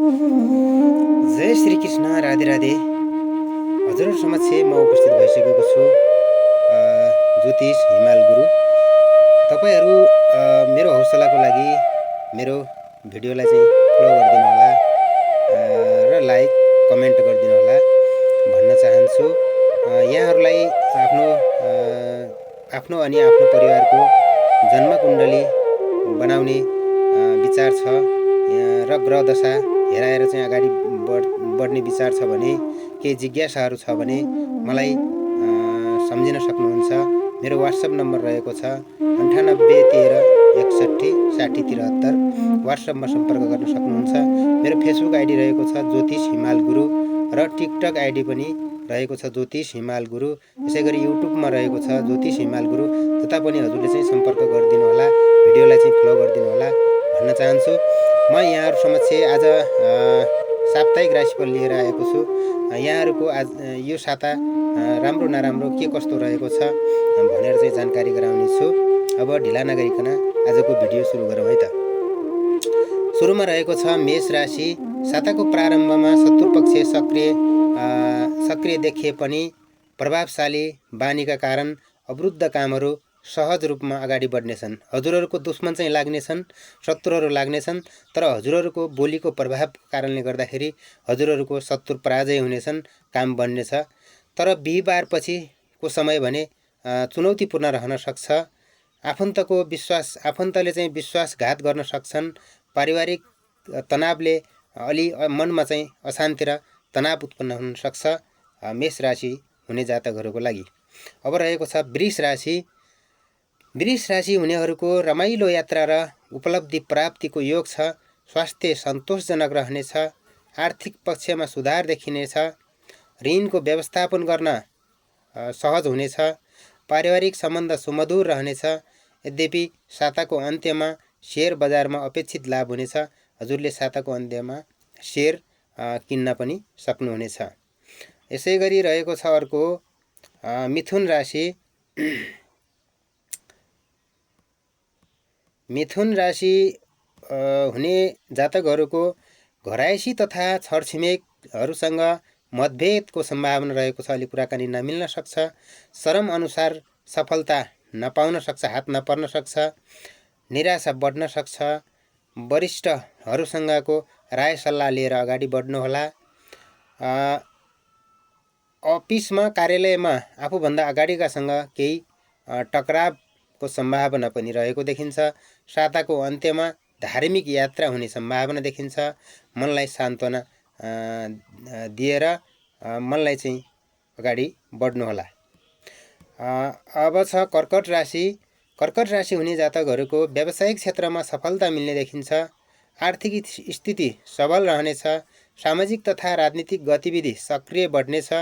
जय श्री कृष्ण, राधे राधे। हजुर समक्ष म उपस्थित भइसकेको छु ज्योतिष हिमाल गुरु। तपाईहरु मेरो हौसलाको लागि मेरो भिडियोलाई चाहिँ फलो गरिदिनु होला र लाइक कमेन्ट गरिदिनु होला भन्न चाहन्छु। यहाँहरुलाई आफ्नो अनि आफ्नो परिवारको जन्मकुण्डली बनाउने विचार छ र ग्रह दशा हेराएर चाहिँ अगाडि बढ्ने विचार छ भने, केही जिज्ञासाहरू छ भने मलाई सम्झिन सक्नुहुन्छ। मेरो व्हाट्सएप नम्बर रहेको छ 9813616073। व्हाट्सएपमा सम्पर्क गर्न सक्नुहुन्छ। मेरो फेसबुक आइडी रहेको छ ज्योतिष हिमाल गुरु र टिकटक आइडी पनि रहेको छ ज्योतिष हिमाल गुरु। यसैगरी युट्युबमा रहेको छ ज्योतिष हिमाल गुरु। जता पनि हजुरले चाहिँ सम्पर्क गरिदिनु होला, भिडियोलाई चाहिँ फलो गरिदिनु होला भन्न चाहन्छु। म यहाँहरु समक्ष आज साप्ताहिक राशिफल लिएर आएको छु। यहाँहरुको आज यो साता राम्रो नराम्रो के कस्तो रहेको छ भनेर चाहिँ जानकारी गराउने छु। अब ढिला नगरिकन आजको भिडियो सुरु गरौँ है त। सुरुमा रहेको छ मेष राशि। साताको प्रारम्भमा शत्रुपक्ष सक्रिय देखिए पनि प्रभावशाली बानीका कारण अवरुद्ध कामहरू सहज रूपमा अगाडि बढ्नेछन्। हजुरहरूको दुश्मन चाहिँ लाग्नेछन्, शत्रुहरू लाग्नेछन्, तर हजुरहरूको बोलीको प्रभावको कारणले गर्दाखेरि हजुरहरूको शत्रु पराजय हुनेछन्, काम बन्नेछ। तर बिहीबार पछिको समय भने चुनौतीपूर्ण रहन सक्छ। आफन्तले चाहिँ विश्वासघात गर्न सक्छन्। पारिवारिक तनावले अलि मनमा चाहिँ अशान्ति र तनाव उत्पन्न हुन सक्छ मेष राशि हुने जातकहरूको लागि। अब रहेको छ वृष राशि। वृष राशि हुनेहरूको रमाइलो यात्रा र उपलब्धि प्राप्तिको योग छ। स्वास्थ्य सन्तोषजनक रहनेछ। आर्थिक पक्षमा सुधार देखिनेछ। ऋणको व्यवस्थापन गर्न सहज हुनेछ। पारिवारिक सम्बन्ध सुमधुर रहनेछ। यद्यपि साताको अन्त्यमा शेयर बजारमा अपेक्षित लाभ हुनेछ। हजुरले साताको अन्त्यमा शेयर किन्न पनि सक्नुहुनेछ। यसैगरी रहेको छ अर्को मिथुन राशि। मिथुन राशि हुने जातकहरूको घरायसी तथा छरछिमेकहरूसँग मतभेदको सम्भावना रहेको छ। अलि कुराकानी नमिल्न सक्छ। श्रम अनुसार सफलता नपाउन सक्छ, हात नपर्न सक्छ। निराशा बढ्न सक्छ। वरिष्ठहरूसँगको राय सल्लाह लिएर अगाडि बढ्नुहोला। अफिसमा कार्यालयमा आफूभन्दा अगाडिकासँग केही टकरावको सम्भावना पनि रहेको देखिन्छ। साताको अन्त्यमा धार्मिक यात्रा हुने सम्भावना देखिन्छ। मनलाई सान्त्वना दिएर मनलाई चाहिँ अगाडि बढ्नुहोला। अब छ कर्कट राशि। कर्कट राशि हुने जातकहरूको व्यावसायिक क्षेत्रमा सफलता मिल्ने देखिन्छ। आर्थिक स्थिति सबल रहनेछ। सामाजिक तथा राजनीतिक गतिविधि सक्रिय बढ्नेछ।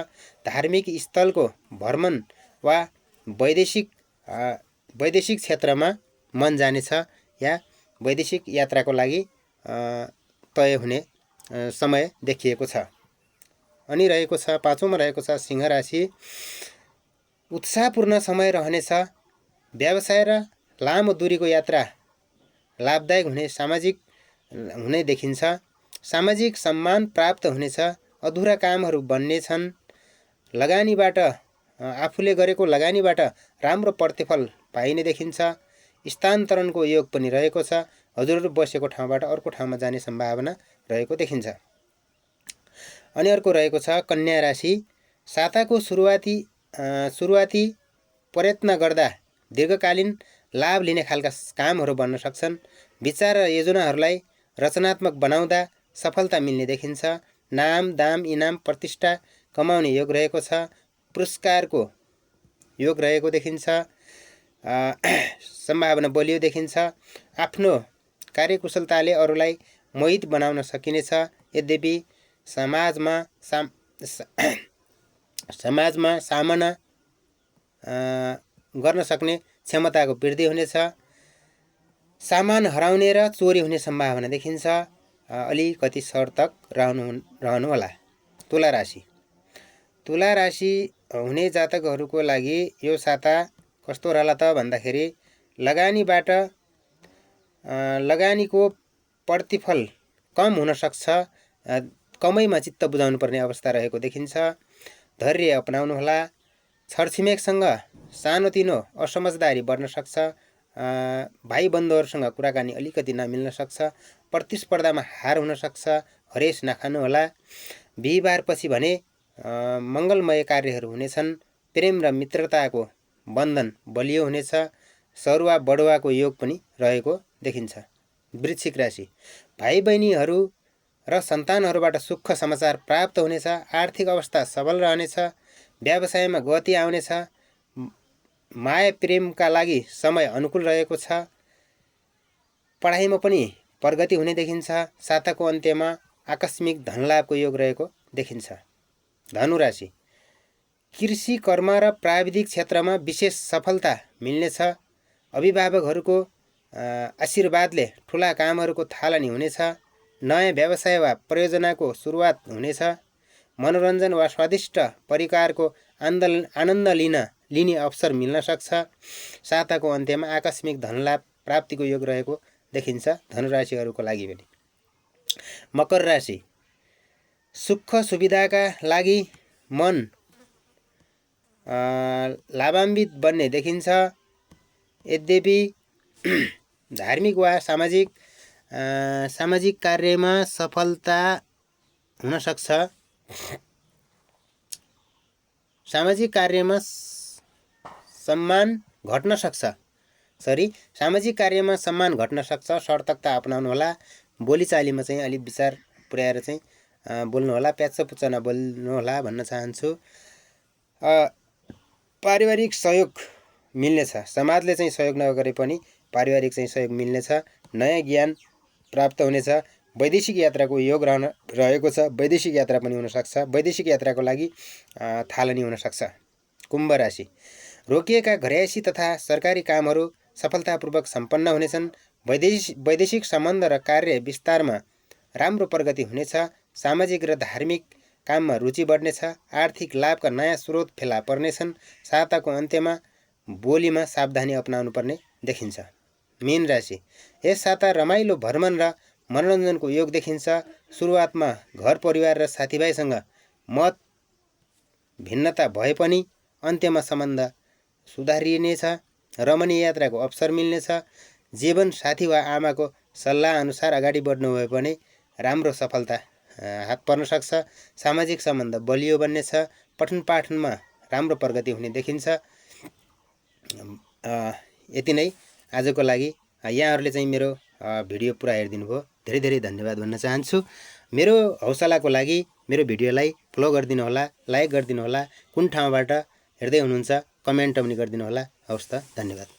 धार्मिक स्थलको भ्रमण वा वैदेशिक क्षेत्रमा मन जानेछ या वैदेशिक यात्राको लागि तय हुने समय देखिएको छ। अनि रहेको छ पाँचौँमा रहेको छ सिंह राशि। उत्साहपूर्ण समय रहनेछ। व्यवसाय र लामो दूरीको यात्रा लाभदायक हुने देखिन्छ। सामाजिक सम्मान प्राप्त हुनेछ। अधुरा कामहरू बन्नेछन्। लगानीबाट आफूले गरेको लगानीबाट राम्रो प्रतिफल पाइने देखिन्छ। स्थानान्तरणको योग पनि रहेको छ। हजुरहरू बसेको ठाउँबाट अर्को ठाउँमा जाने सम्भावना रहेको देखिन्छ। अनि अर्को रहेको छ कन्या राशि। साताको सुरुवाती प्रयत्न गर्दा दीर्घकालीन लाभ लिने खालका कामहरू बन्न सक्छन्। विचार र योजनाहरूलाई रचनात्मक बनाउँदा सफलता मिल्ने देखिन्छ। नाम, दाम, इनाम, प्रतिष्ठा कमाउने योग रहेको छ। पुरस्कारको योग रहेको देखिन्छ। सम्भावना बलियो देखिन्छ। आफ्नो कार्यकुशलताले अरूलाई मोहित बनाउन सकिनेछ। यद्यपि समाजमा सामना गर्न सक्ने क्षमताको वृद्धि हुनेछ। सामान हराउने र चोरी हुने सम्भावना देखिन्छ। अलिकति सतर्क रहनुहोला। तुला राशि। तुला राशि हुने जातकहरूको लागि यो साता कस्तो रहला त भन्दाखेरि लगानीको प्रतिफल कम हुन सक्छ। कमैमा चित्त बुझाउनु पर्ने अवस्था रहेको देखिन्छ। धैर्य अपनाउनुहोला। छरछिमेकसँग सानोतिनो असमझदारी बढ्न सक्छ। भाइ बन्धुहरूसँग कुराकानी अलिकति नमिल्न सक्छ। प्रतिस्पर्धामा हार हुन सक्छ। हरेस नखानुहोला। बिहिबार पछि भने मङ्गलमय कार्यहरू हुनेछन्। प्रेम र मित्रताको बन्धन बलियो हुनेछ। सरुवा बढुवाको योग पनि रहेको देखिन्छ। वृश्चिक राशि, भाइ बहिनीहरू र सन्तानहरूबाट सुख समाचार प्राप्त हुनेछ। आर्थिक अवस्था सबल रहनेछ। व्यवसायमा गति आउनेछ। माया प्रेमका लागि समय अनुकूल रहेको छ। पढाइमा पनि प्रगति हुने देखिन्छ। साताको अन्त्यमा आकस्मिक धनलाभको योग रहेको देखिन्छ। धनु राशि, कृषि कर्म र प्राविधिक क्षेत्रमा विशेष सफलता मिल्नेछ। अभिभावकहरूको आशीर्वादले ठुला कामहरूको थालनी हुनेछ। नयाँ व्यवसाय वा परियोजनाको सुरुवात हुनेछ। मनोरञ्जन वा स्वादिष्ट परिकारको आनन्द लिने अवसर मिल्न सक्छ। साताको अन्त्यमा आकस्मिक धनलाभ प्राप्तिको योग रहेको देखिन्छ धनुराशिहरूको लागि पनि। मकर राशि, सुख सुविधाका लागि मन लाभान्वित बन्ने देखिन्छ। यद्यपि धार्मिक वा सामाजिक कार्यमा सफलता हुन सक्छ। सामाजिक कार्यमा सम्मान घट्न सक्छ। सतर्कता अपनाउनुहोला। बोलीचालीमा चाहिँ अलिक विचार पुर्याएर चाहिँ बोल्नुहोला। प्याच्चपुच्च नबोल्नुहोला भन्न चाहन्छु। पारिवारिक सहयोग मिल्नेछ। समाजले चाहिँ सहयोग नगरे पनि पारिवारिक चाहिँ सहयोग मिल्नेछ। नयाँ ज्ञान प्राप्त हुनेछ। वैदेशिक यात्राको योग रहेको छ। वैदेशिक यात्रा पनि हुन सक्छ। वैदेशिक यात्राको लागि थालनी हुन सक्छ। कुम्भ राशि, रोकिएका घरयासी तथा सरकारी कामहरू सफलतापूर्वक सम्पन्न हुनेछन्। वैदेशिक सम्बन्ध र कार्य विस्तारमा राम्रो प्रगति हुनेछ। सामाजिक र धार्मिक काममा रुचि बढ्नेछ। आर्थिक लाभका नयाँ स्रोत फेला पर्नेछन्। साताको अन्त्यमा बोलीमा सावधानी अपनाउनु पर्ने देखिन्छ। मीन राशि, यस साता रमाइलो भ्रमण र मनोरञ्जनको योग देखिन्छ। सुरुवातमा घर परिवार र साथीभाइसँग मत भिन्नता भए पनि अन्त्यमा सम्बन्ध सुधारिनेछ। रमणीय यात्राको अवसर मिल्नेछ। जीवन साथी वा आमाको सल्लाह अनुसार अगाडि बढ्नु भए पनि राम्रो सफलता हात पर्न सक्छ। सामाजिक सम्बन्ध बलियो बन्नेछ। पठन पाठनमा राम्रो प्रगति हुने देखिन्छ। यति नै आजको लागि। यहाँहरूले चाहिँ मेरो भिडियो पुरा हेरिदिनु भयो, धेरै धेरै धन्यवाद भन्न चाहन्छु। मेरो हौसलाको लागि मेरो भिडियोलाई फलो गरिदिनु होला, लाइक गरिदिनु होला। कुन ठाउँबाट हेर्दै हुनुहुन्छ कमेन्ट पनि गरिदिनु होला। हवस् त, धन्यवाद।